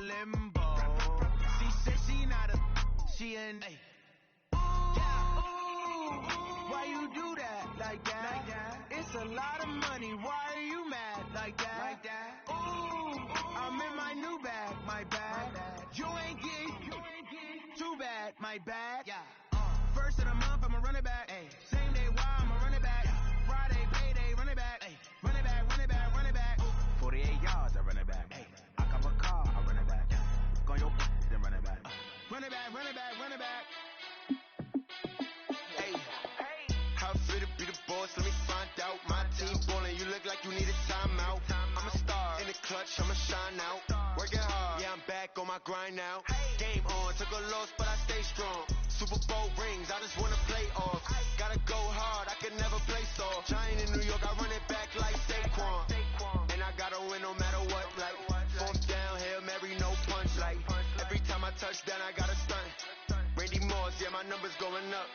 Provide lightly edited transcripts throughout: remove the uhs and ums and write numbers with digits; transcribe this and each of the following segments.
limbo. She said she not a, she in. Ay. Why you do that like that? It's a lot of money. Why are you mad like that? Ooh, I'm in my new bag, my bag. You ain't getting too bad, my bad. First of the month, I'ma run it back. Same day, why I'ma run it back. Friday, payday, run it back. Run it back, run it back, run it back. 48 yards, I run it back. I cop a car, I run it back. Go on your then run it back. Run it back, run it back, run it back. How fit to be the boss? Let me find out. My team ballin', you look like you need a timeout. I'm a star in the clutch, I'ma shine out. Working hard, yeah, I'm back on my grind now. Game on, took a loss, but I stay strong. Super Bowl rings, I just wanna play off. Gotta go hard, I can never play soft. Giant in New York, I run it back like Saquon. And I gotta win no matter what, like fourth down, Hail Mary, no punch. Like every time I touch down, I gotta stunt. Randy Moss, yeah, my numbers going up.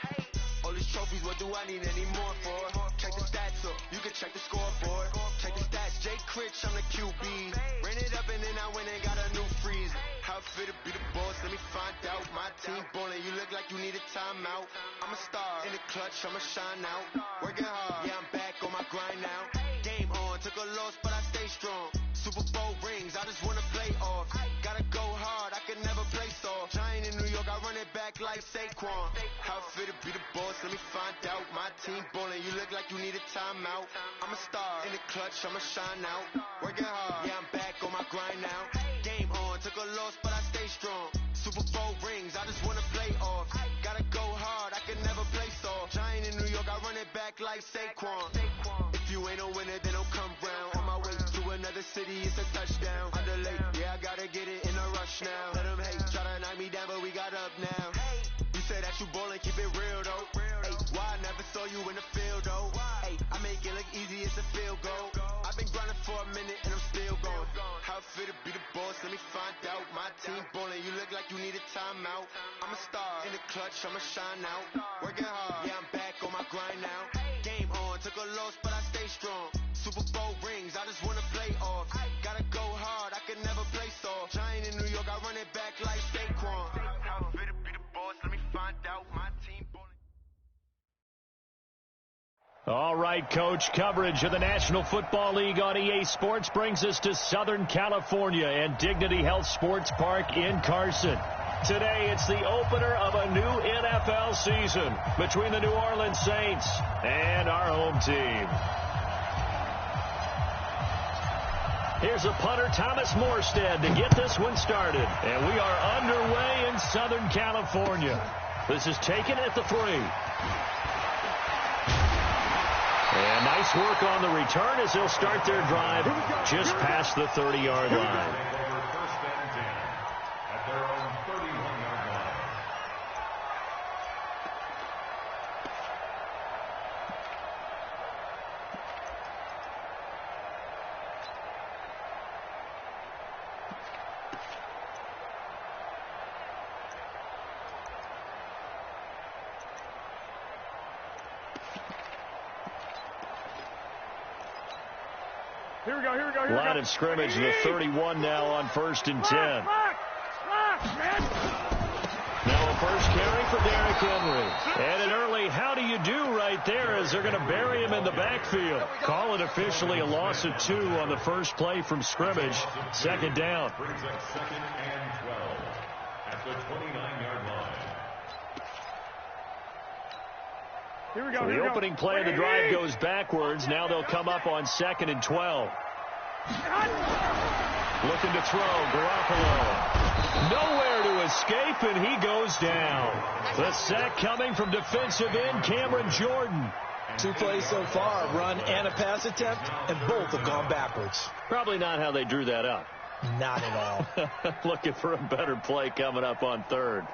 All these trophies, what do I need any more for? Check the stats up, you can check the scoreboard. Check the stats, Jay Critch, I'm the QB. Ran it up and then I went and got a new freeze. How fit to be the boss, let me find out. My team ballin', you look like you need a timeout. I'm a star in the clutch, I'ma shine out. Working hard, yeah, I'm back on my grind now. Game on, took a loss, but I stay strong. Super Bowl rings, I just wanna play off. Gotta go hard, I can never play soft. Giant in New York, I run it back like Saquon. How fit to be the boss, let me find out. My team ballin', you look like you need a timeout. I'm a star in the clutch, I'ma shine out. Working hard, yeah, I'm back on my grind now. Game on, took a loss, but I stay strong. Super Bowl rings, I just wanna play off. Gotta go hard, I can never play soft. Giant in New York, I run it back like Saquon. If you ain't a winner, then don't come round. On my way to another city, it's a touchdown. Underlay, yeah, I gotta get it in a rush now. Let them hate, try to knock me down, but we got up now. You say that you ballin', keep it real though. Hey, why I never saw you in the field though? Hey, I make it look easy, it's a field goal. I've been grinding for a minute and I'm still going. How fit to be the boss, let me find out. My team ballin', you look like you need a timeout. I'm a star in the clutch, I'ma shine out. Working hard, yeah, I'm back on my grind now. Game on, took a loss, but I stay strong. Super Bowl rings, I just wanna play off. Gotta go hard, I can never play soft. Giant in New York, I run it back like Saquon. How fit to be the boss, let me find out. My team ballin'. All right, Coach, coverage of the National Football League on EA Sports brings us to Southern California and Dignity Health Sports Park in Carson. Today, it's the opener of a new NFL season between the New Orleans Saints and our home team. Here's a punter, Thomas Morstead, to get this one started. And we are underway in Southern California. This is taken at the 3. And nice work on the return as they'll start their drive just past the 30-yard line. At their own 31-yard line. Line of scrimmage, the 31 now on 1st and 10. Now a first carry for Derrick Henry. And an early how do you do right there as they're going to bury him in the backfield. Call it officially a loss of 2 on the first play from scrimmage. Second down. Brings up 2nd and 12 at the 29-yard line. So the opening play of the drive goes backwards. Now they'll come up on 2nd and 12. Looking to throw, Garoppolo. Nowhere to escape, and he goes down. The sack coming from defensive end Cameron Jordan. 2 plays so far, a run and a pass attempt, and both have gone backwards. Probably not how they drew that up. Not at all. Looking for a better play coming up on 3rd.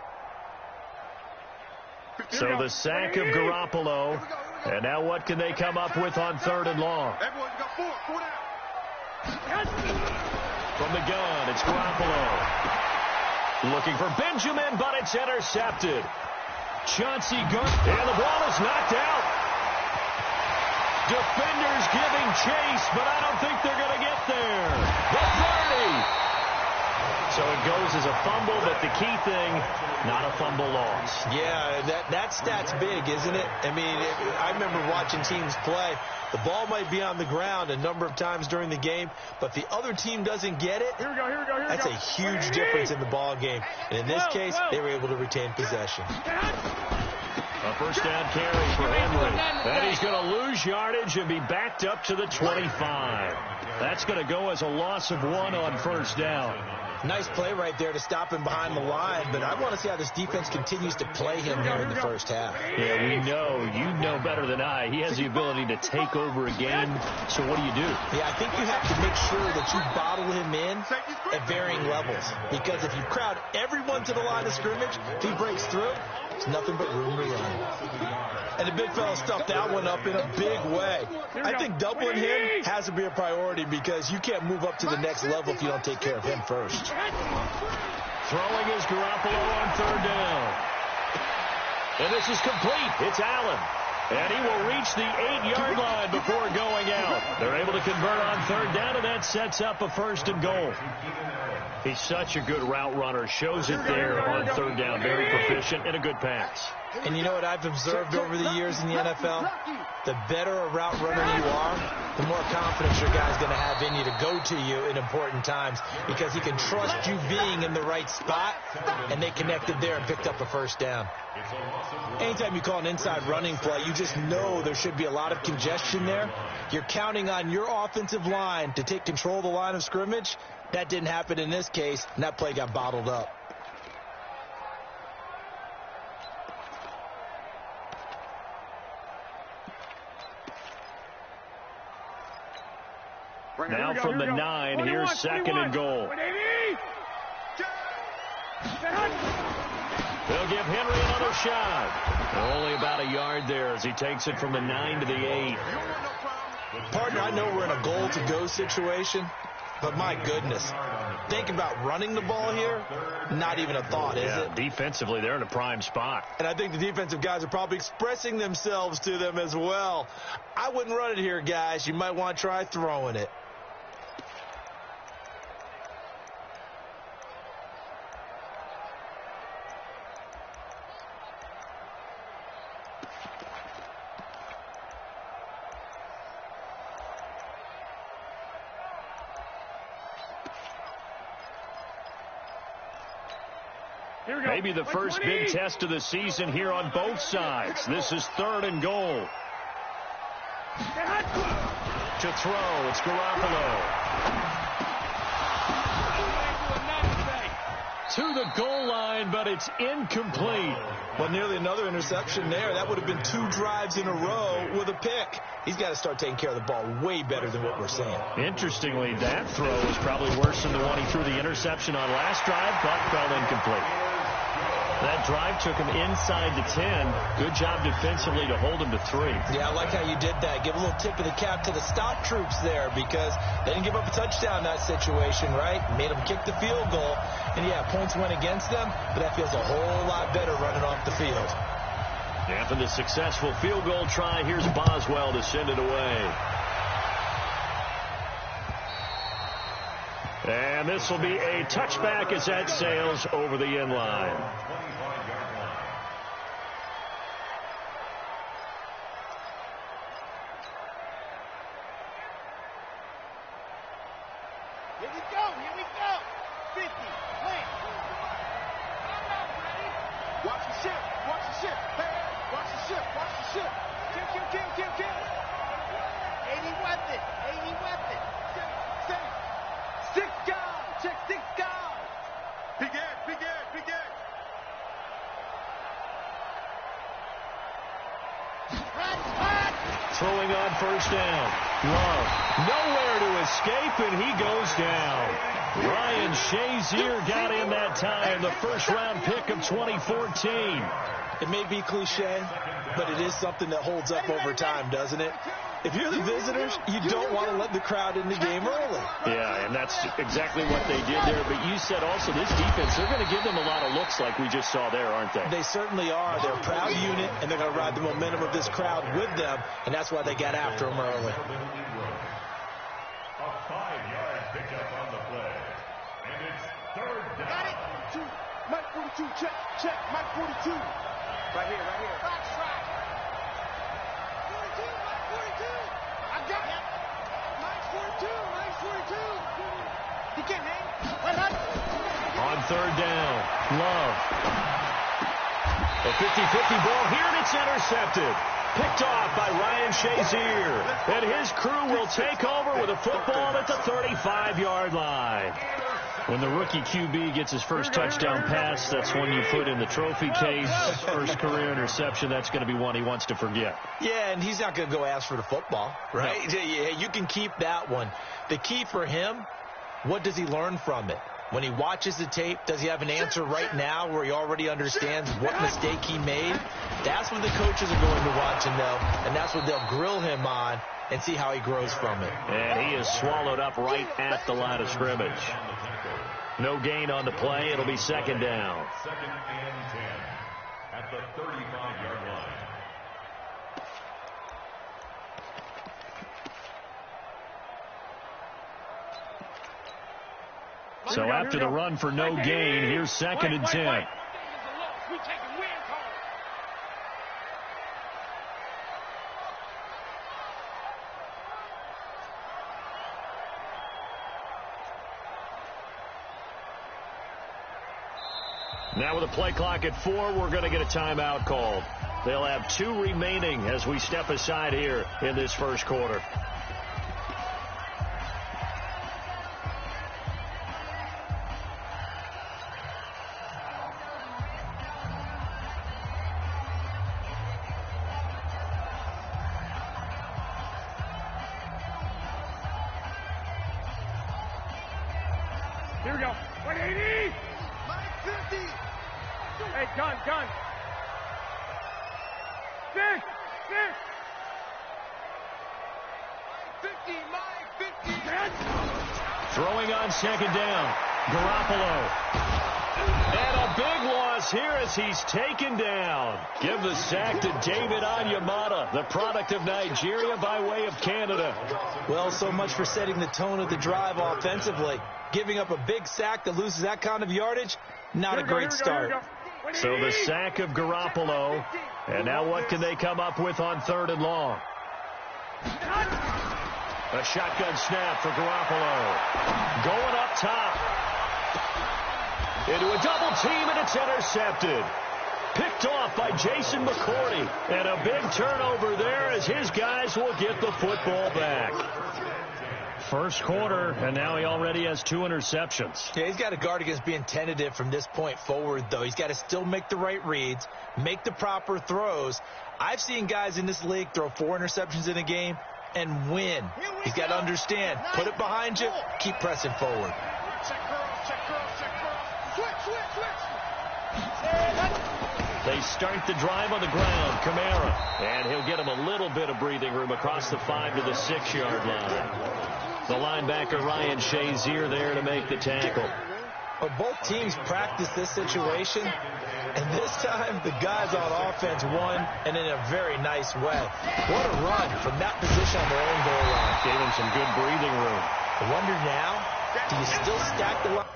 So the sack of Garoppolo. And now what can they come up with on 3rd and long? Everyone, you got 4 down. From the gun, it's Garoppolo. Looking for Benjamin, but it's intercepted. Chauncey Gardner, and the ball is knocked out. Defenders giving chase, but I don't think they're going to get there. The 30. So it goes as a fumble, but the key thing, not a fumble loss. Yeah, that stat's big, isn't it? I mean, I remember watching teams play. The ball might be on the ground a number of times during the game, but the other team doesn't get it. That's a huge difference in the ball game. And in this case, they were able to retain possession. A first down carry for Henry. And he's going to lose yardage and be backed up to the 25. That's going to go as a loss of 1 on first down. Nice play right there to stop him behind the line, but I want to see how this defense continues to play him here in the first half. Yeah, we know. You know better than I. He has the ability to take over a game, so what do you do? Yeah, I think you have to make sure that you bottle him in at varying levels, because if you crowd everyone to the line of scrimmage, if he breaks through, it's nothing but room to run. And the big fella stuffed that one up in a big way. I think doubling him has to be a priority because you can't move up to the next level if you don't take care of him first. Throwing is Garoppolo on third down. And this is complete. It's Allen. And he will reach the 8-yard line before going out. They're able to convert on third down, and that sets up a first and goal. He's such a good route runner. Shows it there on third down. Very proficient and a good pass. And you know what I've observed over the years in the NFL? The better a route runner you are, the more confidence your guy's going to have in you to go to you in important times because he can trust you being in the right spot, and they connected there and picked up a first down. Anytime you call an inside running play, you just know there should be a lot of congestion there. You're counting on your offensive line to take control of the line of scrimmage. That didn't happen in this case, and that play got bottled up. Now from the 9, here's second and goal. They'll give Henry another shot. Only about a yard there as he takes it from the 9 to the 8. Partner, I know we're in a goal-to-go situation, but my goodness, think about running the ball here, not even a thought, is it? Defensively, they're in a prime spot. And I think the defensive guys are probably expressing themselves to them as well. I wouldn't run it here, guys. You might want to try throwing it. Maybe the first big test of the season here on both sides. This is third and goal. To throw, it's Garoppolo. To the goal line, but it's incomplete. Well, nearly another interception there. That would have been 2 drives in a row with a pick. He's got to start taking care of the ball way better than what we're seeing. Interestingly, that throw was probably worse than the one he threw the interception on last drive, but fell incomplete. That drive took him inside the 10. Good job defensively to hold him to 3. Yeah, I like how you did that. Give a little tip of the cap to the stop troops there because they didn't give up a touchdown in that situation, right? Made them kick the field goal. And, yeah, points went against them, but that feels a whole lot better running off the field. After the successful field goal try, here's Boswell to send it away. And this will be a touchback as that sails over the end line. Here we go, 50, plant. Watch the ship, hey, watch the ship. Kill. 80 weapon. Stay. 6 guys, check 6 guys. Big Ed. Throwing on first down. Love. Nowhere to escape, and he goes down. Ryan Shazier got in that time, the first-round pick of 2014. It may be cliche, but it is something that holds up over time, doesn't it? If you're the visitors, you don't want to let the crowd in the game early. Yeah, and that's exactly what they did there. But you said also this defense, they're going to give them a lot of looks like we just saw there, aren't they? They certainly are. They're a proud unit, and they're going to ride the momentum of this crowd with them, and that's why they got after them early. A 5-yard pickup on the play. And it's Got it. Mike 42, check. Mike 42. Right here. Box right. 42, Mike 42. I got it. Mike 42. He can't hang. On third down, Love. A 50-50 ball here, and it's intercepted. Picked off by Ryan Shazier. And his crew will take over with a football at the 35-yard line. When the rookie QB gets his first touchdown pass, that's one you put in the trophy case. First career interception, that's going to be one he wants to forget. Yeah, and he's not going to go ask for the football, right? No. You can keep that one. The key for him, what does he learn from it? When he watches the tape, does he have an answer right now where he already understands what mistake he made? That's what the coaches are going to watch and know, and that's what they'll grill him on and see how he grows from it. And he is swallowed up right at the line of scrimmage. No gain on the play. It'll be second down. Second and 10 at the 35-yard line. So after the run for no gain, here's second and 10. Now with a play clock at 4, we're going to get a timeout called. They'll have 2 remaining as we step aside here in this first quarter. Here we go. 180. Mike 50. Hey, gun. 6. 50, Mike 50. Throwing on second down, Garoppolo. And a big loss here as he's taken down. Give the sack to David Onyemata, the product of Nigeria by way of Canada. Well, so much for setting the tone of the drive offensively. Giving up a big sack that loses that kind of yardage, not a great start. So the sack of Garoppolo. And now what can they come up with on third and long? A shotgun snap for Garoppolo. Going up top. Into a double team, and it's intercepted. Picked off by Jason McCourty. And a big turnover there as his guys will get the football back. First quarter, and now he already has 2 interceptions. Yeah, he's got to guard against being tentative from this point forward, though. He's got to still make the right reads, make the proper throws. I've seen guys in this league throw 4 interceptions in a game and win. He's got to understand, put it behind you, keep pressing forward. Check girl. Switch. They start the drive on the ground, Kamara. And he'll get him a little bit of breathing room across the 5 to the 6-yard line. The linebacker, Ryan Shazier, there to make the tackle. Well, both teams practice this situation, and this time the guys on offense won, and in a very nice way. What a run from that position on their own goal line. Gave him some good breathing room. I wonder now, do you still stack the line?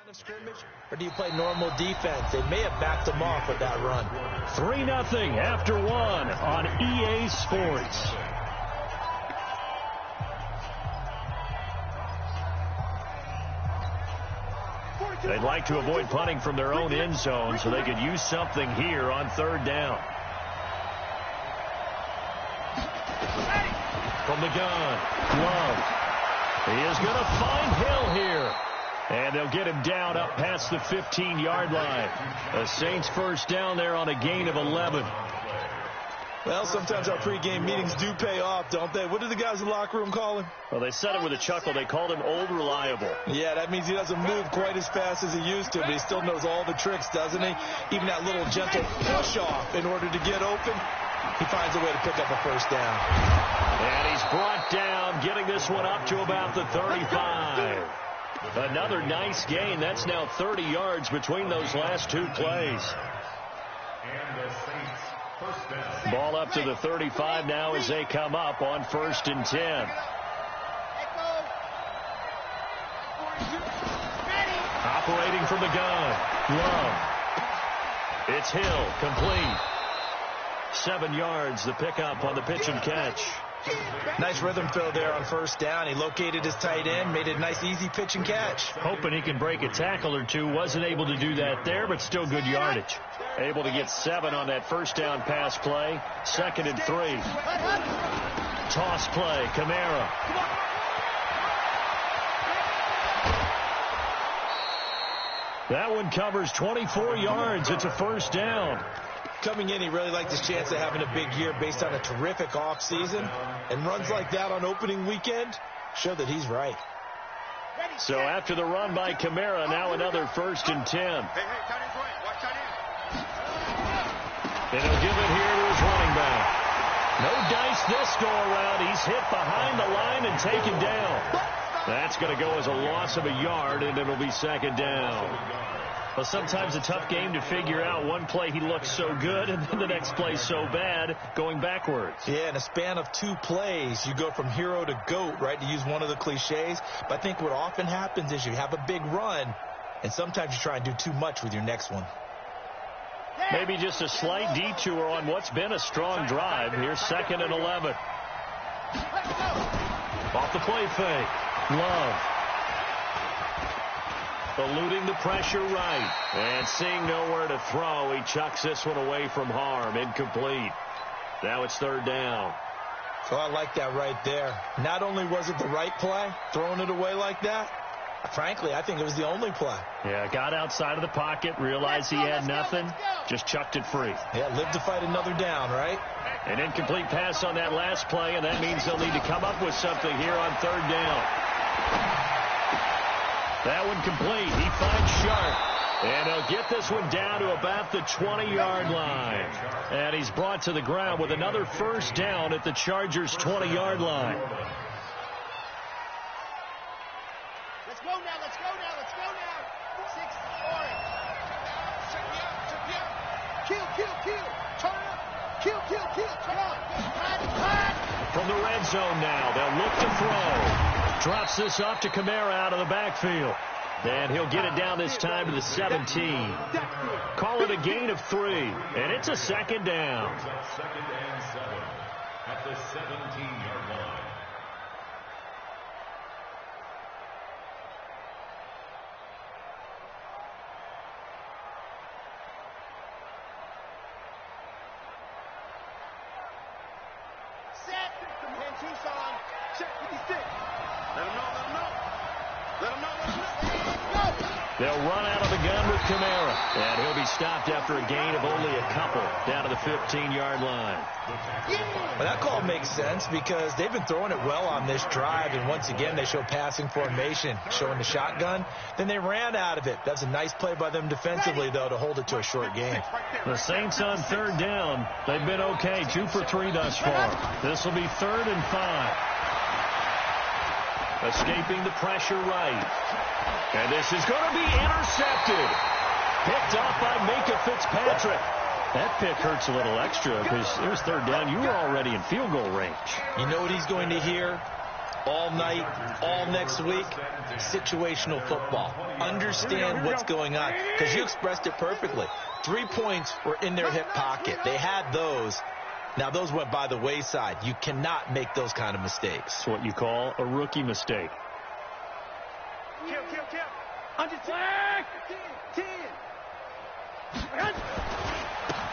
Of scrimmage, or do you play normal defense? They may have backed them off with that run. 3-0 after 1 on EA Sports. They'd like to avoid punting from their own end zone so they could use something here on third down. From the gun, Love. He is going to find Hill here. And they'll get him down up past the 15-yard line. The Saints first down there on a gain of 11. Well, sometimes our pregame meetings do pay off, don't they? What do the guys in the locker room call him? Well, they said it with a chuckle. They called him Old Reliable. Yeah, that means he doesn't move quite as fast as he used to, but he still knows all the tricks, doesn't he? Even that little gentle push-off in order to get open, he finds a way to pick up a first down. And he's brought down, getting this one up to about the 35. Another nice gain. That's now 30 yards between those last two plays. And the Saints first down. Ball up to the 35 now as they come up on 1st and 10. Operating from the gun. Love. It's Hill, complete. 7 yards, the pickup on the pitch and catch. Nice rhythm throw there on 1st down. He located his tight end, made it a nice, easy pitch and catch. Hoping he can break a tackle or two. Wasn't able to do that there, but still good yardage. Able to get 7 on that 1st down pass play. 2nd and 3. Toss play, Kamara. That one covers 24 yards. It's a 1st down. Coming in, he really liked his chance of having a big year based on a terrific offseason. And runs like that on opening weekend show that he's right. So after the run by Kamara, now another 1st and 10. And he'll give it here to his running back. No dice this go around. He's hit behind the line and taken down. That's going to go as a loss of a yard, and it'll be 2nd down. Well, sometimes a tough game to figure out. One play he looks so good, and then the next play so bad, going backwards. Yeah, in a span of 2 plays, you go from hero to GOAT, right, to use one of the cliches. But I think what often happens is you have a big run, and sometimes you try and do too much with your next one. Maybe just a slight detour on what's been a strong drive. Here's 2nd and 11. Off the play fake. Love. Eluding the pressure right. And seeing nowhere to throw, he chucks this one away from harm. Incomplete. Now it's 3rd down. So I like that right there. Not only was it the right play, throwing it away like that, frankly, I think it was the only play. Yeah, got outside of the pocket, realized he had nothing, just chucked it free. Yeah, lived to fight another down, right? An incomplete pass on that last play, and that means they'll need to come up with something here on 3rd down. That one complete. He finds Sharp. And he'll get this one down to about the 20-yard line. And he's brought to the ground with another 1st down at the Chargers' 20-yard line. Let's go now, let's go now, let's go now. 6 orange. Kill, kill, kill. Turn it up. Kill, kill, kill. Turn on. Cut. From the red zone now, they'll look to throw. Drops this off to Kamara out of the backfield. And he'll get it down this time to the 17. Call it a gain of 3. And it's a 2nd down. 2nd and 7 at the 17-yard line. Set. And Tucson. Check 56. Let him know, let him know. Let him know, let him know. Go. They'll run out of the gun with Kamara. And he'll be stopped after a gain of only a couple down to the 15-yard line. Well, that call makes sense because they've been throwing it well on this drive, and once again they show passing formation, showing the shotgun. Then they ran out of it. That's a nice play by them defensively, though, to hold it to a short game. The Saints on 3rd down. They've been okay, 2 for 3 thus far. This will be 3rd and 5. Escaping the pressure right. And this is going to be intercepted. Picked off by Minka Fitzpatrick. That pick hurts a little extra because it was 3rd down. You were already in field goal range. You know what he's going to hear all night, all next week? Situational football. Understand what's going on because you expressed it perfectly. 3 points were in their hip pocket. They had those. Now, those went by the wayside. You cannot make those kind of mistakes. It's what you call a rookie mistake. Kill, kill, kill. 110. 10.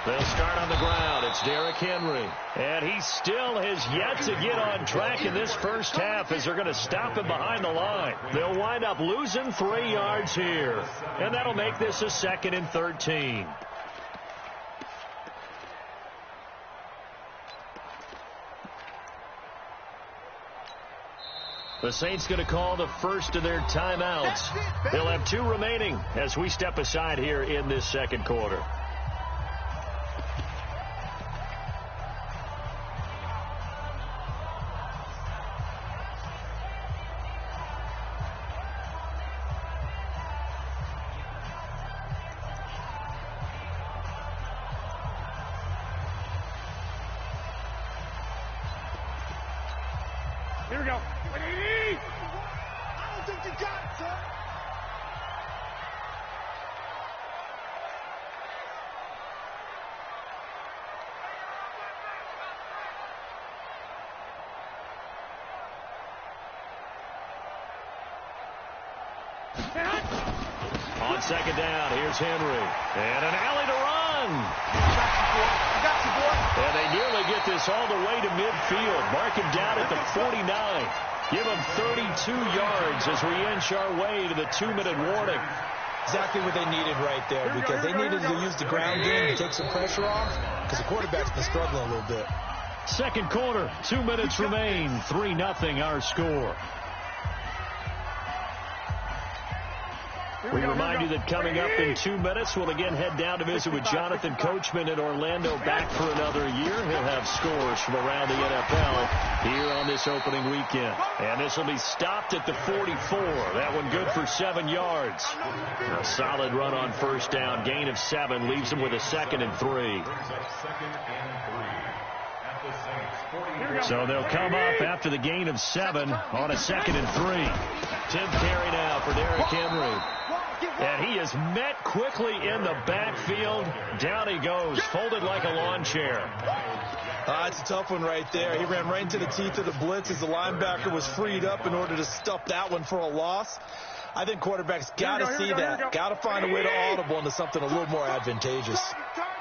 They'll start on the ground. It's Derrick Henry. And he still has yet to get on track in this first half as they're going to stop him behind the line. They'll wind up losing 3 yards here. And that'll make this a 2nd and 13. The Saints going to call the first of their timeouts. They'll have 2 remaining as we step aside here in this second quarter. Here we go. 180! I don't think you got it, son. On second down, here's Henry. And an alley to run. I got you, boy. And they nearly get this all the way to midfield. Mark him down at the 49. Give him 32 yards as we inch our way to the 2-minute warning. Exactly what they needed right there, because they needed to use the ground game to take some pressure off, because the quarterback's been struggling a little bit. Second quarter, 2 minutes remain. 3-0 our score. We remind you that coming up in 2 minutes, we'll again head down to visit with Jonathan Coachman in Orlando, back for another year. He'll have scores from around the NFL here on this opening weekend. And this will be stopped at the 44. That one good for 7 yards. A solid run on first down. Gain of 7 leaves them with a 2nd and 3. So they'll come up after the gain of 7 on a 2nd and 3. 10th carry now for Derrick Henry. And he is met quickly in the backfield. Down he goes, folded like a lawn chair. It's a tough one right there. He ran right into the teeth of the blitz as the linebacker was freed up in order to stuff that one for a loss. I think quarterbacks got to see that. Got to find a way to audible into something a little more advantageous.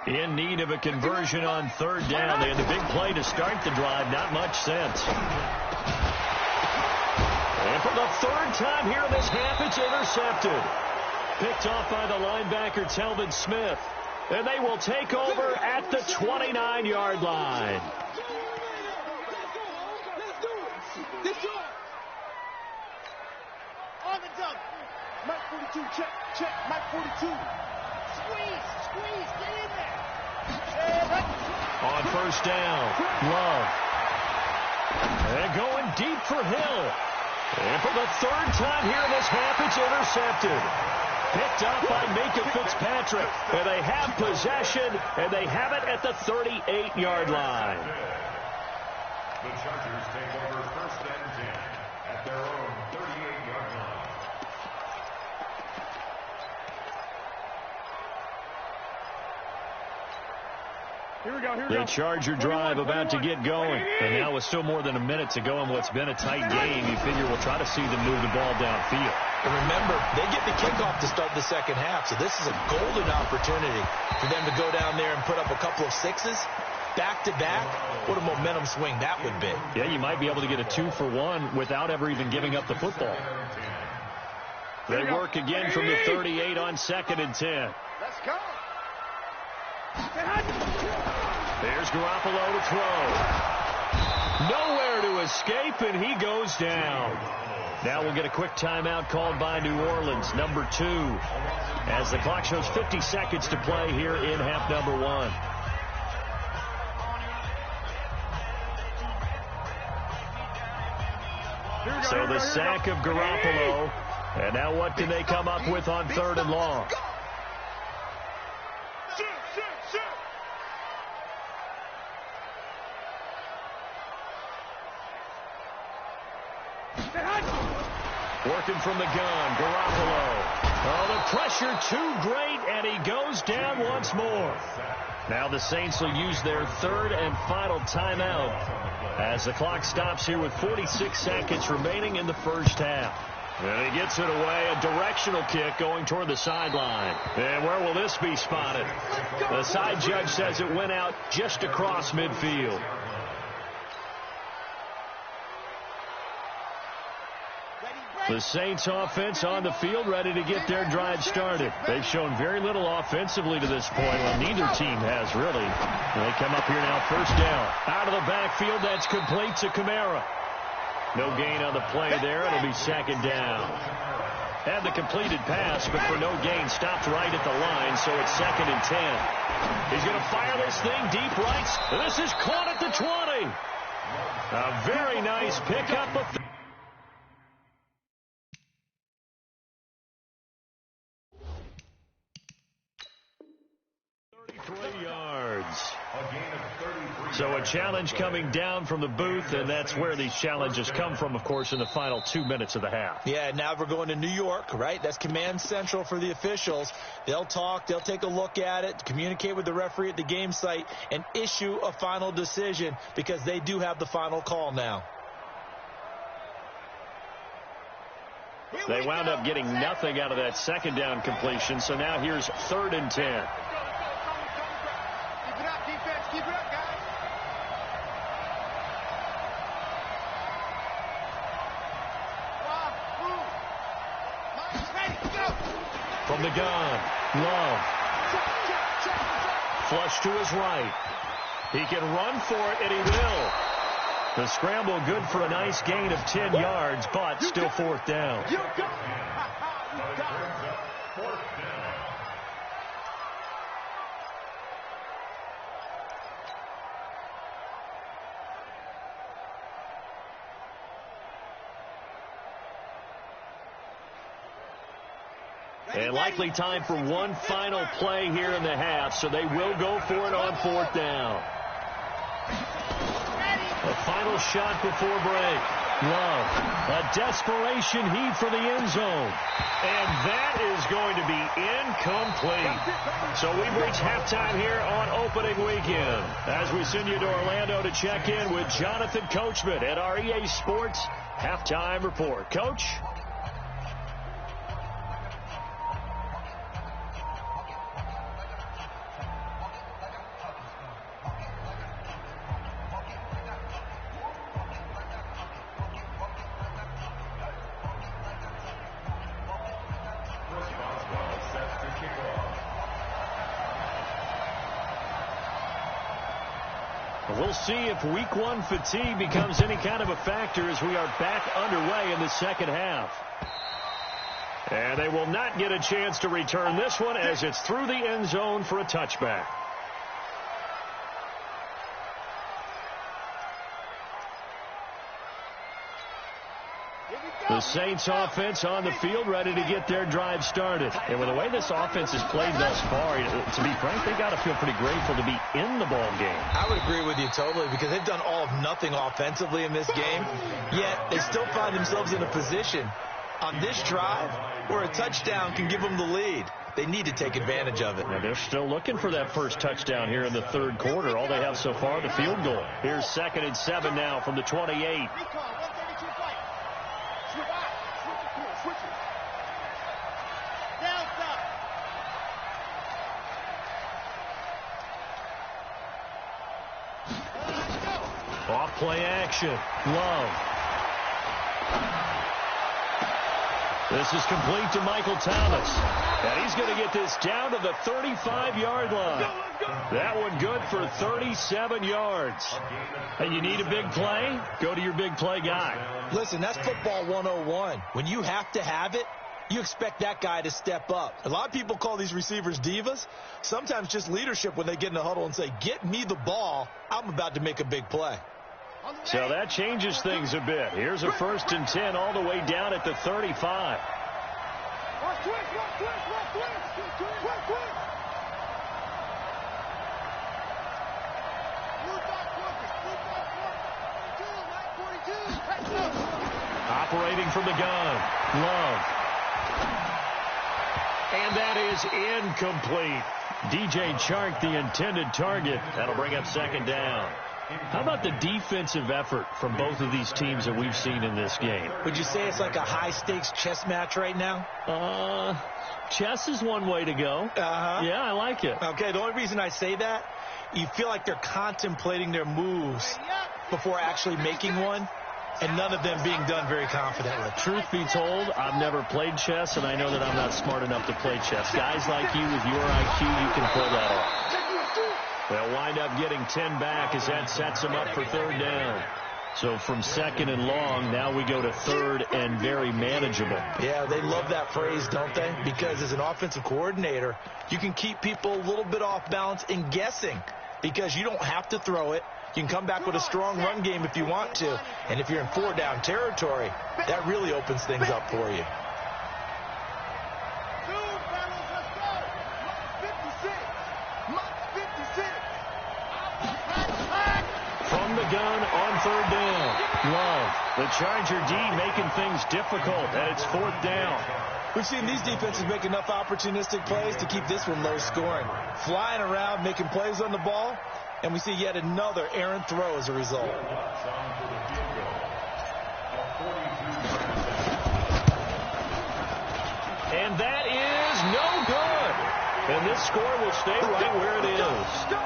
In need of a conversion on third down. They had the big play to start the drive. Not much sense. And for the 3rd time here in this half, it's intercepted. Picked off by the linebacker, Telvin Smith. And they will take over at the 29-yard line. Let's do it. On the dump. Mike 42, check. Mike 42. Squeeze, get in there. On first down, Love. And going deep for Hill. And for the 3rd time here in this half, it's intercepted. Picked up by Minkah Fitzpatrick. And they have possession, and they have it at the 38-yard line. The Chargers take over 1st and 10 at their own 38-yard line. Here we go. The Charger drive about to get going. And now with still more than a minute to go in what's been a tight game, you figure we'll try to see them move the ball downfield. And remember, they get the kickoff to start the second half, so this is a golden opportunity for them to go down there and put up a couple of 6s. Back-to-back, what a momentum swing that would be. Yeah, you might be able to get a 2-for-1 without ever even giving up the football. They work again from the 38 on 2nd and 10. Let's go. There's Garoppolo to throw. Nowhere to escape, and he goes down. Now we'll get a quick timeout called by New Orleans, number 2, as the clock shows 50 seconds to play here in half number 1. So the sack of Garoppolo. And now what can they come up with on 3rd and long? Working from the gun, Garoppolo. Oh, the pressure too great, and he goes down once more. Now the Saints will use their 3rd and final timeout as the clock stops here with 46 seconds remaining in the first half. And he gets it away, a directional kick going toward the sideline. And where will this be spotted? The side judge says it went out just across midfield. The Saints offense on the field, ready to get their drive started. They've shown very little offensively to this point. Well, neither team has really. They come up here now, first down. Out of the backfield, that's complete to Kamara. No gain on the play there. It'll be second down. Had the completed pass, but for no gain, stopped right at the line, so it's 2nd and 10. He's going to fire this thing deep right. This is caught at the 20. A very nice pickup of 33 yards. So a challenge coming down from the booth, and that's where these challenges come from, of course, in the final 2 minutes of the half. Yeah, now we're going to New York, right? That's command central for the officials. They'll talk, they'll take a look at it, communicate with the referee at the game site, and issue a final decision because they do have the final call now. They wound up getting nothing out of that second down completion, so now here's 3rd and 10. Keep it up, guys. From the gun, Love. Flush to his right. He can run for it, and he will. The scramble good for a nice gain of 10 yards, but still 4th down. You got it. And likely time for one final play here in the half, so they will go for it on 4th down. A final shot before break. Love, a desperation heave for the end zone. And that is going to be incomplete. So we've reached halftime here on opening weekend. As we send you to Orlando to check in with Jonathan Coachman at our EA Sports Halftime Report. Coach? We'll see if week 1 fatigue becomes any kind of a factor as we are back underway in the second half. And they will not get a chance to return this one as it's through the end zone for a touchback. The Saints offense on the field ready to get their drive started. And with the way this offense has played thus far, to be frank, they got to feel pretty grateful to be in the ball game. I would agree with you totally because they've done all of nothing offensively in this game, yet they still find themselves in a position on this drive where a touchdown can give them the lead. They need to take advantage of it. Now they're still looking for that first touchdown here in the 3rd quarter. All they have so far, the field goal. Here's 2nd and 7 now from the 28. Off play action. Love. This is complete to Michael Thomas. And he's going to get this down to the 35-yard line. That one good for 37 yards. And you need a big play? Go to your big play guy. Listen, that's football 101. When you have to have it, you expect that guy to step up. A lot of people call these receivers divas. Sometimes just leadership when they get in the huddle and say, get me the ball. I'm about to make a big play. So that changes things a bit. Here's a 1st and 10 all the way down at the 35. Operating from the gun. Love. And that is incomplete. DJ Chark, the intended target. That'll bring up 2nd down. How about the defensive effort from both of these teams that we've seen in this game? Would you say it's like a high-stakes chess match right now? Chess is one way to go. Yeah, I like it. Okay, the only reason I say that, you feel like they're contemplating their moves before actually making one, and none of them being done very confidently. Truth be told, I've never played chess, and I know that I'm not smart enough to play chess. Guys like you with your IQ, you can pull that off. They'll wind up getting 10 back as that sets them up for 3rd down. So from second and long, now we go to third and very manageable. Yeah, they love that phrase, don't they? Because as an offensive coordinator, you can keep people a little bit off balance and guessing because you don't have to throw it. You can come back with a strong run game if you want to. And if you're in 4-down territory, that really opens things up for you. From the gun on third down. Love. The Charger D making things difficult, and it's fourth down. We've seen these defenses make enough opportunistic plays to keep this one low scoring. Flying around, making plays on the ball, and we see yet another errant throw as a result. And that is no good. And this score will stay right where it is.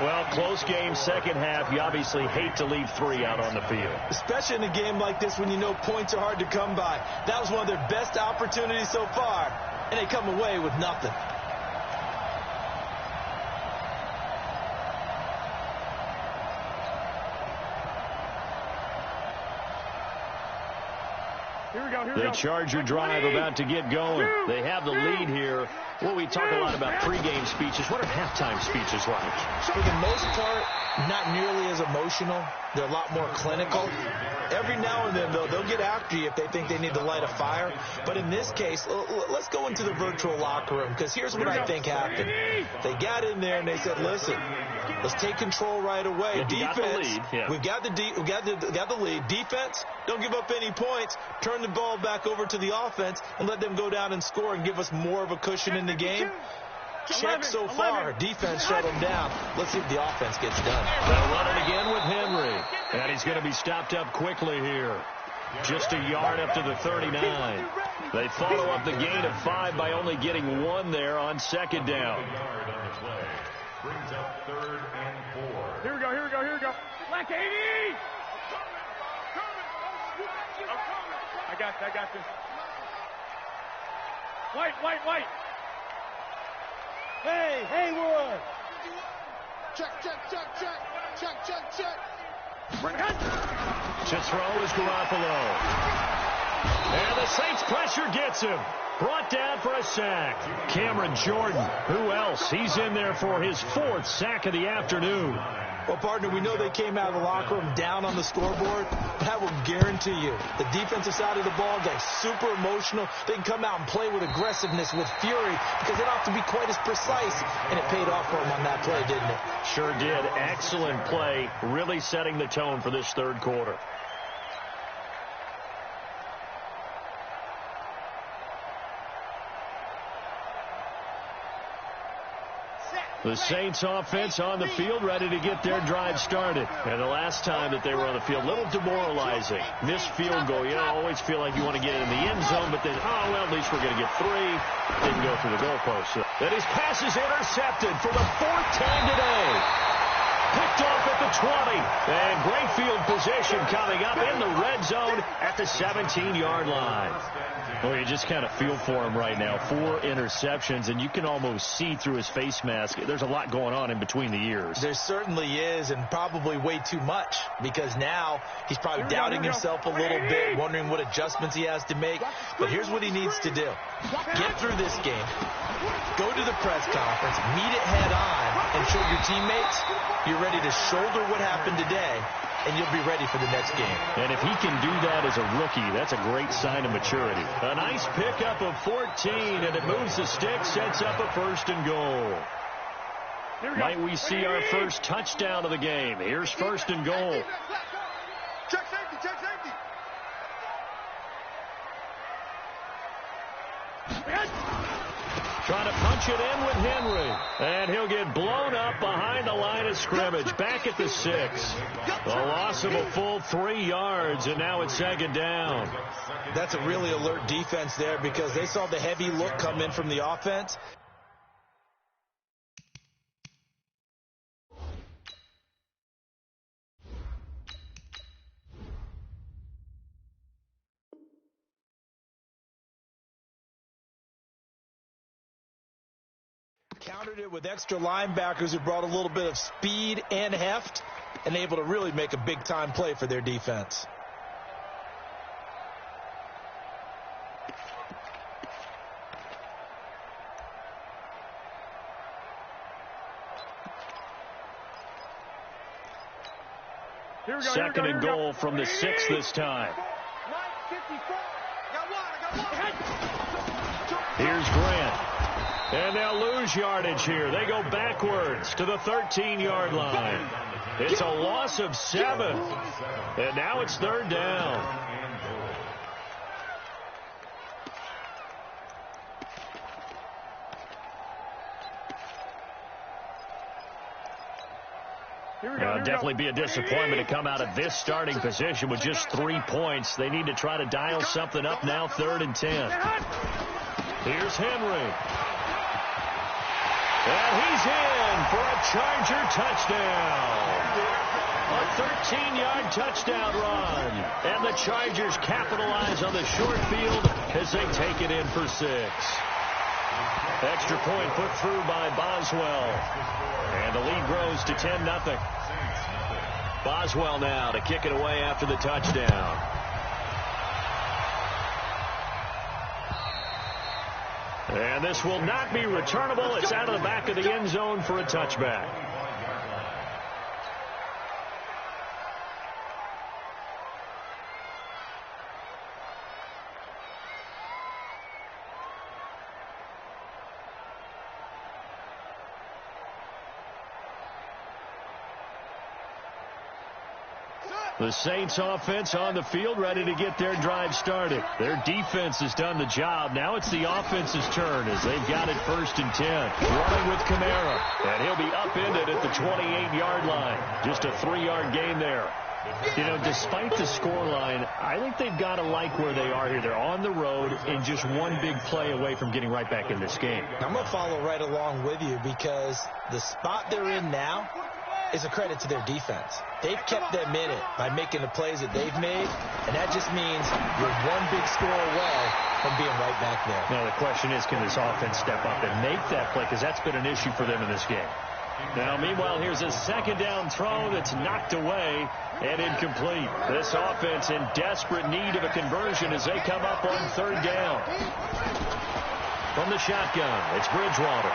Well, close game, second half. You obviously hate to leave 3 out on the field. Especially in a game like this when you know points are hard to come by. That was one of their best opportunities so far, and they come away with nothing. The Charger drive about to get going. They have the lead here. Well, we talk a lot about pregame speeches. What are halftime speeches like? For the most part, not nearly as emotional. They're a lot more clinical. Every now and then, though, they'll get after you if they think they need to light a fire. But in this case, let's go into the virtual locker room, because here's what I think happened. They got in there and they said, listen, let's take control right away. Defense, we've got the lead. Defense, don't give up any points. Turn the ball back over to the offense and let them go down and score and give us more of a cushion in the game. Check so far. Defense shut them down. Let's see if the offense gets done. They'll run it again with Henry. And he's going to be stopped up quickly here. Just a yard up to the 39. They follow up the gain of 5 by only getting 1 there on second down. Brings up third and 4. Here we go. Black 80! I got this. White. Hey, Haywood! Check. To throw is Garoppolo. And the Saints pressure gets him. Brought down for a sack. Cameron Jordan. Who else? He's in there for his 4th sack of the afternoon. Well, partner, we know they came out of the locker room down on the scoreboard. That will guarantee you the defensive side of the ball got super emotional. They can come out and play with aggressiveness, with fury, because they don't have to be quite as precise. And it paid off for them on that play, didn't it? Sure did. Excellent play, really setting the tone for this third quarter. The Saints offense on the field, ready to get their drive started. And the last time that they were on the field, a little demoralizing. Missed field goal. You always feel like you want to get in the end zone, but then, at least we're going to get 3. Didn't go through the goalpost. Then his pass is intercepted for the 4th time today. Picked off at the 20. And great field position coming up in the red zone at the 17-yard line. Well, you just kind of feel for him right now. 4 interceptions, and you can almost see through his face mask. There's a lot going on in between the ears. There certainly is, and probably way too much, because now he's probably doubting himself a little bit, wondering what adjustments he has to make. But here's what he needs to do. Get through this game, go to the press conference, meet it head on, and show your teammates you're ready to shoulder what happened today, and you'll be ready for the next game. And if he can do that as a rookie, that's a great sign of maturity. A nice pickup of 14, and it moves the stick, sets up a 1st and goal. Might we see our first touchdown of the game? Here's 1st and goal. Check safety. Trying to punch it in with Henry. And he'll get blown up behind the line of scrimmage. Back at the 6. The loss of a full 3 yards, and now it's second down. That's a really alert defense there, because they saw the heavy look come in from the offense. Countered it with extra linebackers who brought a little bit of speed and heft. and able to really make a big-time play for their defense. Second and goal from the 6 this time. Here's Grant. And they'll lose yardage here. They go backwards to the 13-yard line. It's a loss of 7. And now it's 3rd down. Definitely be a disappointment to come out of this starting position with just 3 points. They need to try to dial something up now, 3rd and 10. Here's Henry. And he's in for a Charger touchdown. A 13-yard touchdown run. And the Chargers capitalize on the short field as they take it in for 6. Extra point put through by Boswell. And the lead grows to 10-0. Boswell now to kick it away after the touchdown. And this will not be returnable. It's out of the back of the end zone for a touchback. The Saints offense on the field ready to get their drive started. Their defense has done the job. Now it's the offense's turn as they've got it 1st and 10. Running with Kamara. And he'll be upended at the 28-yard line. Just a 3-yard gain there. You know, despite the scoreline, I think they've got to like where they are here. They're on the road and just one big play away from getting right back in this game. I'm going to follow right along with you because the spot they're in now is a credit to their defense. They've kept them in it by making the plays that they've made, and that just means you're one big score away from being right back there. Now, the question is, can this offense step up and make that play? Because that's been an issue for them in this game. Now, meanwhile, here's a 2nd down throw that's knocked away and incomplete. This offense in desperate need of a conversion as they come up on 3rd down. From the shotgun, it's Bridgewater.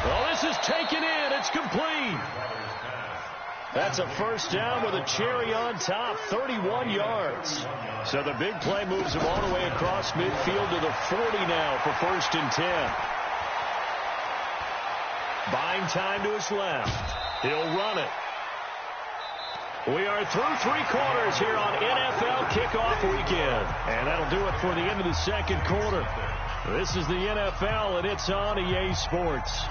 Well, this is taken in. It's complete. That's a 1st down with a cherry on top, 31 yards. So the big play moves him all the way across midfield to the 40 now for 1st and 10. Buying time to his left. He'll run it. We are through 3 quarters here on NFL kickoff weekend. And that'll do it for the end of the 2nd quarter. This is the NFL, and it's on EA Sports.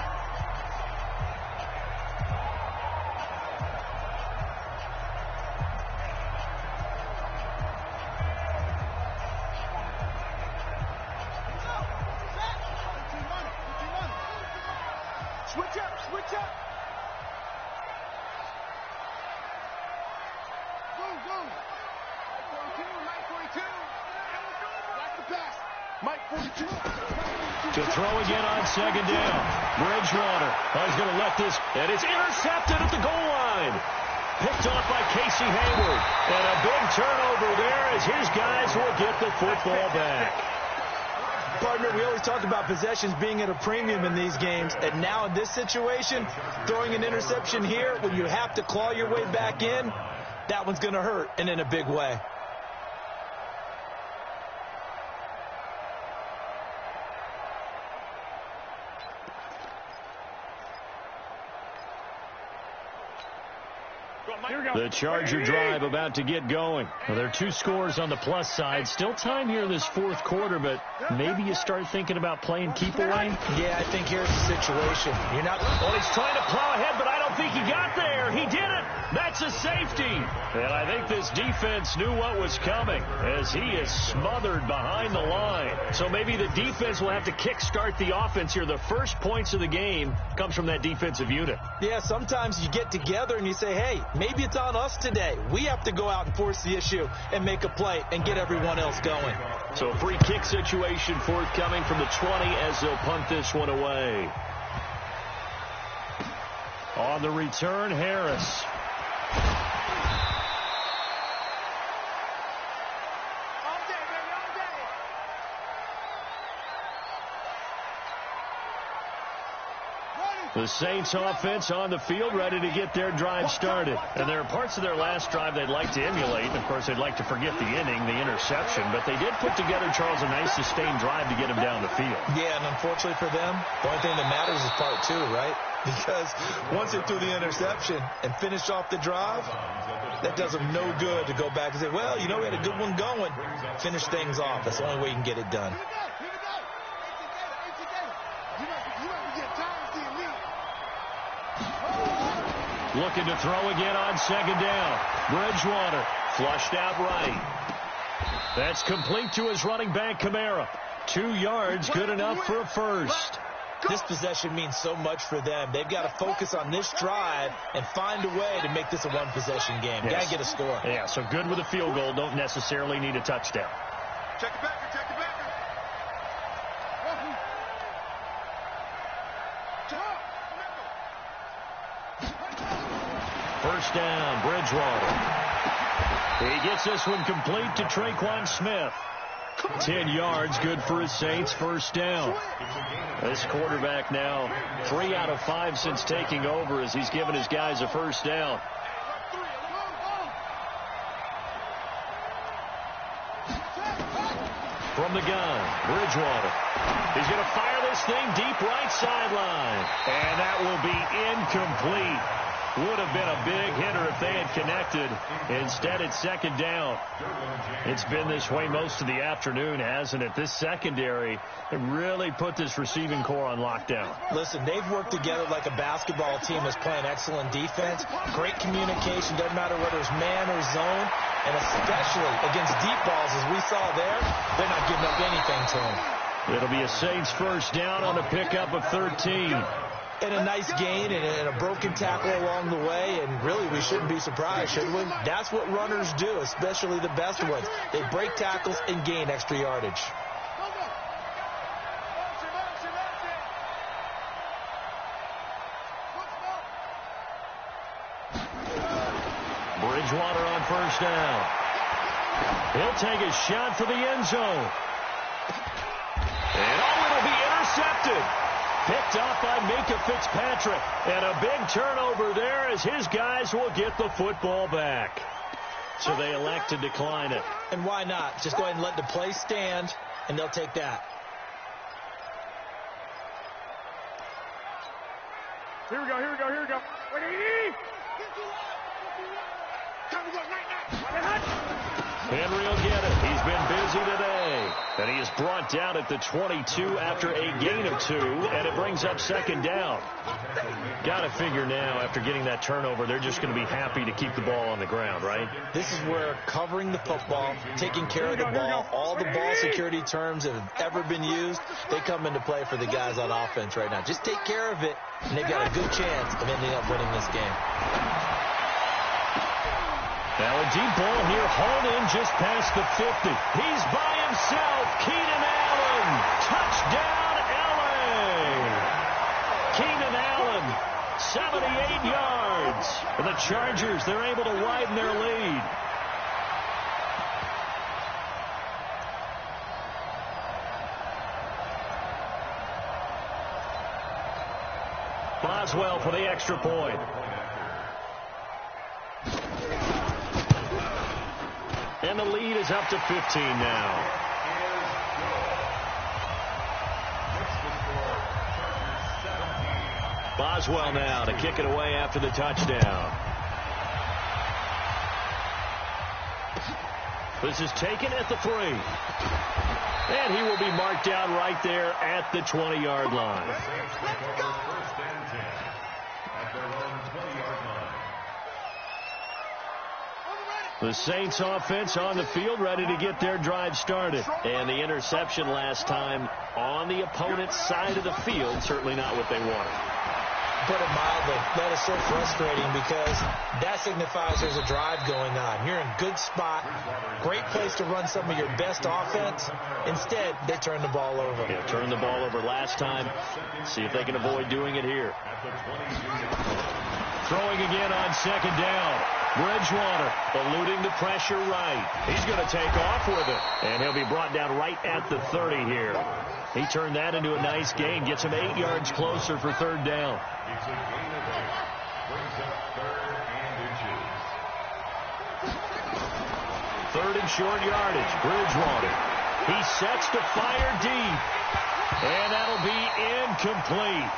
To throw again on 2nd down. Bridgewater is going to let this, and it's intercepted at the goal line. Picked off by Casey Hayward. And a big turnover there as his guys will get the football back. Partner, we always talk about possessions being at a premium in these games, and now in this situation, throwing an interception here when you have to claw your way back in, that one's going to hurt, and in a big way. The Charger drive about to get going. Well, there are 2 scores on the plus side. Still time here in this 4th quarter, but maybe you start thinking about playing keep away? Yeah, I think here's the situation. You're not. Well, he's trying to plow ahead, but I don't think he got there. He did it. That's a safety. And I think this defense knew what was coming as he is smothered behind the line. So maybe the defense will have to kickstart the offense here. The first points of the game comes from that defensive unit. Yeah, sometimes you get together and you say, hey, maybe it's on us today. We have to go out and force the issue and make a play and get everyone else going. So a free kick situation forthcoming from the 20 as they'll punt this one away. On the return, Harris. The Saints offense on the field, ready to get their drive started. And there are parts of their last drive they'd like to emulate. And, of course, they'd like to forget the inning, the interception. But they did put together, Charles, a nice sustained drive to get them down the field. Yeah, and unfortunately for them, the only thing that matters is part two, right? Because once they threw the interception and finished off the drive, that does them no good to go back and say, well, you know, we had a good one going. Finish things off. That's the only way you can get it done. Looking to throw again on second down. Bridgewater flushed out right. That's complete to his running back, Kamara. 2 yards, good enough for a first. This possession means so much for them. They've got to focus on this drive and find a way to make this a one-possession game. Yes. Got to get a score. Yeah, so good with a field goal. Don't necessarily need a touchdown. Check the backer, check the backer. First down, Bridgewater. He gets this one complete to Traquan Smith. 10 yards, good for his Saints. First down. This quarterback now 3 out of 5 since taking over as he's given his guys a first down. From the gun, Bridgewater. He's going to fire this thing deep right sideline. And that will be incomplete. Would have been a big hitter if they had connected. Instead, it's second down. It's been this way most of the afternoon, hasn't it? This secondary really put this receiving core on lockdown. Listen, they've worked together like a basketball team that's playing excellent defense. Great communication, doesn't matter whether it's man or zone. And especially against deep balls, as we saw there, they're not giving up anything to them. It'll be a Saints first down on a pickup of 13. And a nice gain and a broken tackle along the way, and really we shouldn't be surprised, should we? That's what runners do, especially the best ones. They break tackles and gain extra yardage. Bridgewater on first down. He'll take a shot for the end zone. And it'll be intercepted. Picked off by Minka Fitzpatrick. And a big turnover there as his guys will get the football back. So they elect to decline it. And why not? Just go ahead and let the play stand, and they'll take that. Here we go, here we go, here we go. Henry will get it. He's been busy today. And he is brought down at the 22 after a gain of 2, and it brings up second down. Got to figure now, after getting that turnover, they're just going to be happy to keep the ball on the ground, right? This is where covering the football, taking care of the ball, all the ball security terms that have ever been used, they come into play for the guys on offense right now. Just take care of it, and they've got a good chance of ending up winning this game. Now a deep ball here, hauled in just past the 50. He's by himself. Keenan Allen. Touchdown, LA. Keenan Allen, 78 yards. For the Chargers, they're able to widen their lead. Boswell for the extra point. And the lead is up to 15 now. Boswell now to kick it away after the touchdown. This is taken at the 3. And he will be marked down right there at the 20-yard line. The Saints offense on the field, ready to get their drive started. And the interception last time on the opponent's side of the field, certainly not what they wanted. put it mildly. That is so frustrating because that signifies there's a drive going on. You're in a good spot, great place to run some of your best offense. Instead, they turn the ball over. Yeah, turned the ball over last time. See if they can avoid doing it here. Throwing again on second down. Bridgewater eluding the pressure right. He's going to take off with it. And he'll be brought down right at the 30 here. He turned that into a nice gain. Gets him 8 yards closer for third down. It's a gain of 8. Brings up 3rd and inches. 3rd and short yardage. Bridgewater. He sets to fire deep. And that'll be incomplete.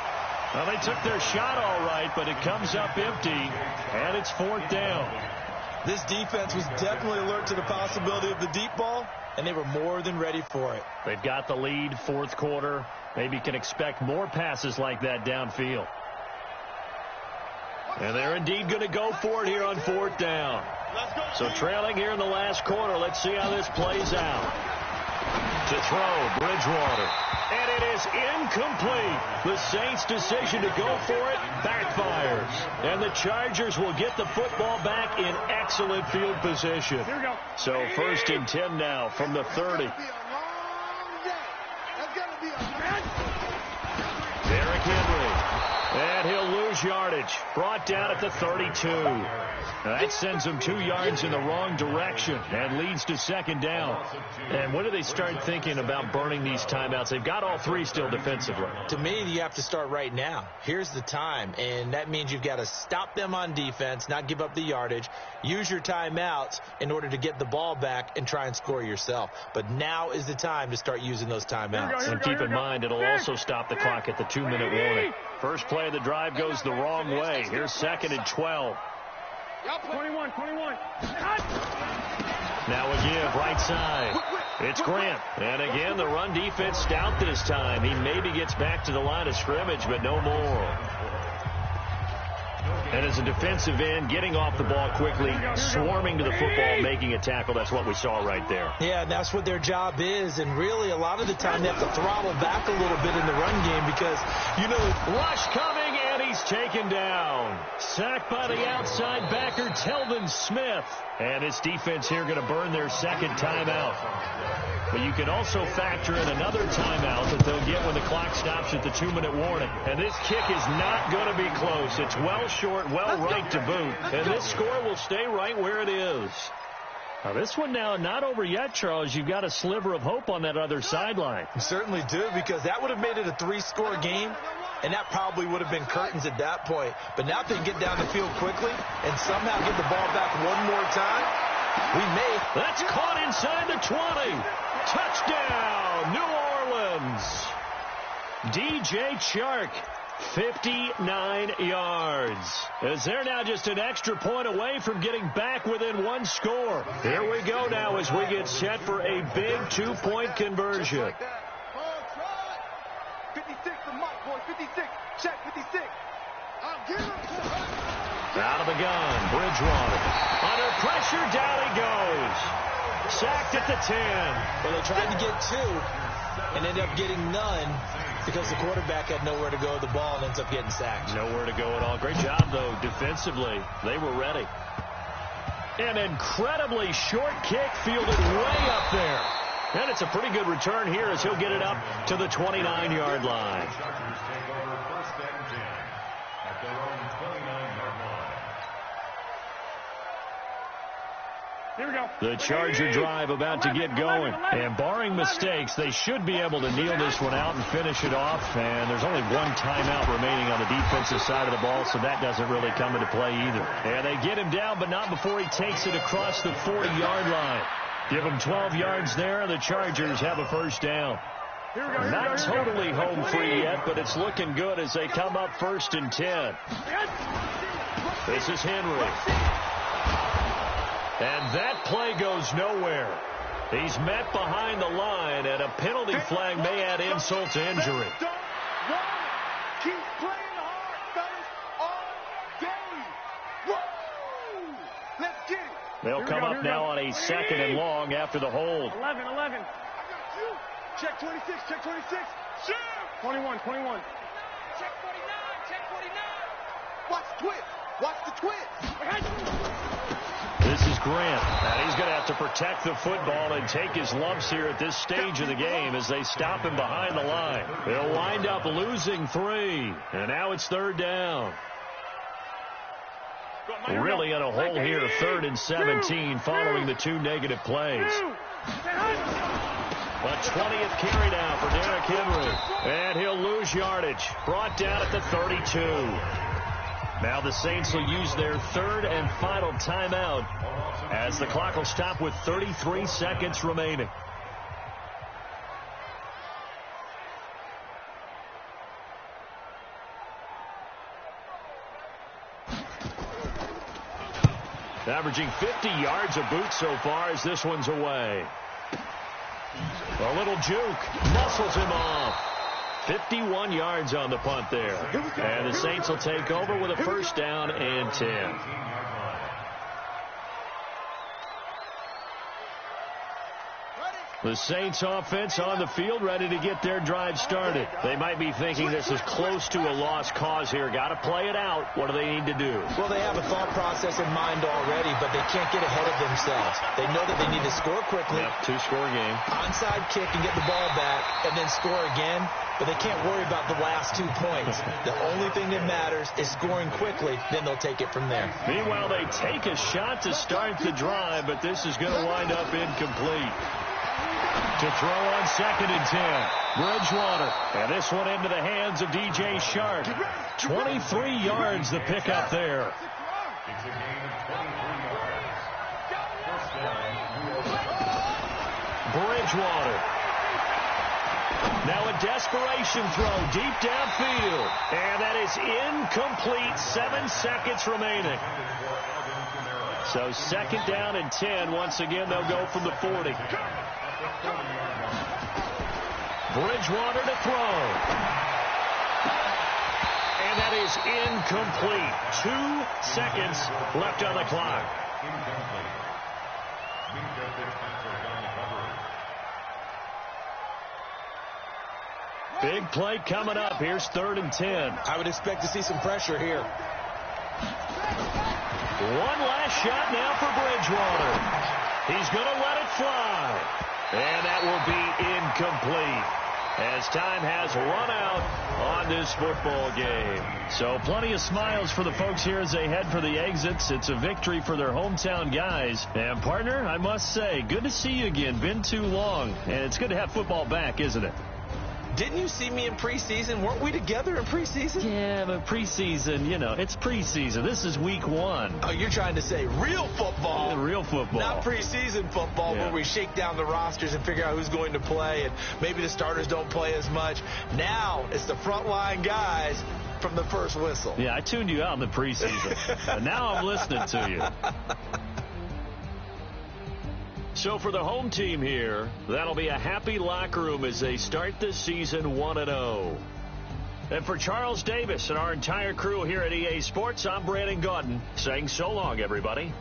Well, they took their shot all right, but it comes up empty, and it's 4th down. This defense was definitely alert to the possibility of the deep ball, and they were more than ready for it. They've got the lead, 4th quarter. Maybe can expect more passes like that downfield. And they're indeed going to go for it here on 4th down. So trailing here in the last quarter. Let's see how this plays out. To throw, Bridgewater. And it is incomplete. The Saints' decision to go for it backfires. And the Chargers will get the football back in excellent field position. So 1st and 10 now from the 30. Derrick Henry. And he'll lose yardage. Brought down at the 32. That sends him 2 yards in the wrong direction and leads to 2nd down. And when do they start thinking about burning these timeouts? They've got all 3 still defensively. To me, you have to start right now. Here's the time, and that means you've got to stop them on defense, not give up the yardage, use your timeouts in order to get the ball back and try and score yourself. But now is the time to start using those timeouts. And keep in mind, it'll also stop the clock at the 2-minute warning. First play of the drive goes the wrong way. Here's 2nd and 12. 21. Now a give, right side. It's Grant. And again, the run defense stout this time. He maybe gets back to the line of scrimmage, but no more. And as a defensive end, getting off the ball quickly, swarming to the football, making a tackle. That's what we saw right there. Yeah, and that's what their job is. And really, a lot of the time, they have to throttle back a little bit in the run game because, you know, rush coming, and he's taken down. Sacked by the outside backer, Telvin Smith. And his defense here going to burn their 2nd timeout. But you can also factor in another timeout that they'll get when the clock stops at the 2-minute warning. And this kick is not going to be close. It's well short, well right to boot. And this score will stay right where it is. Now this one now not over yet, Charles. You've got a sliver of hope on that other sideline. You certainly do, because that would have made it a 3-score game. And that probably would have been curtains at that point. But now if they can get down the field quickly and somehow get the ball back one more time, we may. That's caught inside the 20. Touchdown, New Orleans. DJ Chark, 59 yards. As they're now just an extra point away from getting back within 1 score. Here we go now as we get set for a big 2-point conversion. 56, the mic, boy, 56. Check 56. I'll give him. Out of the gun, Bridgewater. Under pressure, down he goes. Sacked at the 10. Well, they tried to get 2 and ended up getting none because the quarterback had nowhere to go with the ball and ends up getting sacked. Nowhere to go at all. Great job, though, defensively. They were ready. An incredibly short kick fielded way up there. And it's a pretty good return here as he'll get it up to the 29-yard line. Chargers take over 1st and 10 at their own 29-yard line. Here we go. The Charger drive about to get going. And barring mistakes, they should be able to kneel this one out and finish it off. And there's only 1 timeout remaining on the defensive side of the ball, so that doesn't really come into play either. And they get him down, but not before he takes it across the 40-yard line. Give them 12 yards there, and the Chargers have a 1st down. Not totally home free yet, but it's looking good as they come up 1st and 10. This is Henry. And that play goes nowhere. He's met behind the line, and a penalty flag may add insult to injury. Keep playing hard, fellas, all day. Woo! Let's get it. They'll come up now on a 2nd and long after the hold. 11. I got you. Check 26. Check 26. Shoot. 21. Check 49. Check 49. Watch the twist. Watch the twist. This is Grant, and he's going to have to protect the football and take his lumps here at this stage of the game as they stop him behind the line. They'll wind up losing 3, and now it's 3rd down. Really in a hole here, 3rd and 17 following the 2 negative plays. A 20th carry down for Derrick Henry, and he'll lose yardage. Brought down at the 32. Now the Saints will use their 3rd and final timeout as the clock will stop with 33 seconds remaining. Averaging 50 yards a boot so far as this one's away. A little juke. Muscles him off. 51 yards on the punt there. And the Saints will take over with a 1st down and 10. The Saints offense on the field ready to get their drive started. They might be thinking this is close to a lost cause here. Got to play it out. What do they need to do? Well, they have a thought process in mind already, but they can't get ahead of themselves. They know that they need to score quickly. Yep, 2-score game. Onside kick and get the ball back and then score again, but they can't worry about the last 2 points. The only thing that matters is scoring quickly, then they'll take it from there. Meanwhile, they take a shot to start the drive, but this is going to wind up incomplete. To throw on 2nd and 10. Bridgewater. And this one into the hands of DJ Shark. 23 yards the pickup there. It's a gain of 23 yards. First down. Bridgewater. Now a desperation throw deep downfield. And that is incomplete. 7 seconds remaining. So 2nd down and 10. Once again, they'll go from the 40. Bridgewater to throw. And that is incomplete. 2 seconds left on the clock. Big play coming up. Here's 3rd and 10. I would expect to see some pressure here. One last shot now for Bridgewater. He's going to let it fly. And that will be incomplete as time has run out on this football game. So plenty of smiles for the folks here as they head for the exits. It's a victory for their hometown guys. And, partner, I must say, good to see you again. Been too long. And it's good to have football back, isn't it? Didn't you see me in preseason? Weren't we together in preseason? Yeah, but preseason, you know, it's preseason. This is week 1. Oh, you're trying to say real football. Yeah, real football. Not preseason football where we shake down the rosters and figure out who's going to play, and maybe the starters don't play as much. Now it's the frontline guys from the first whistle. Yeah, I tuned you out in the preseason. And now I'm listening to you. So for the home team here, that'll be a happy locker room as they start this season 1-0. And for Charles Davis and our entire crew here at EA Sports, I'm Brandon Gaudin saying so long, everybody.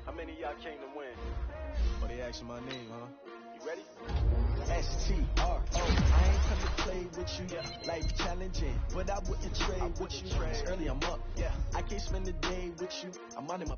How many of y'all came to win? Oh, they asking my name, huh? You ready? S-T-R-O. I ain't come to play with you. Life challenging, but I wouldn't trade with you. It's early, I'm up. I can't spend the day with you. I'm on in my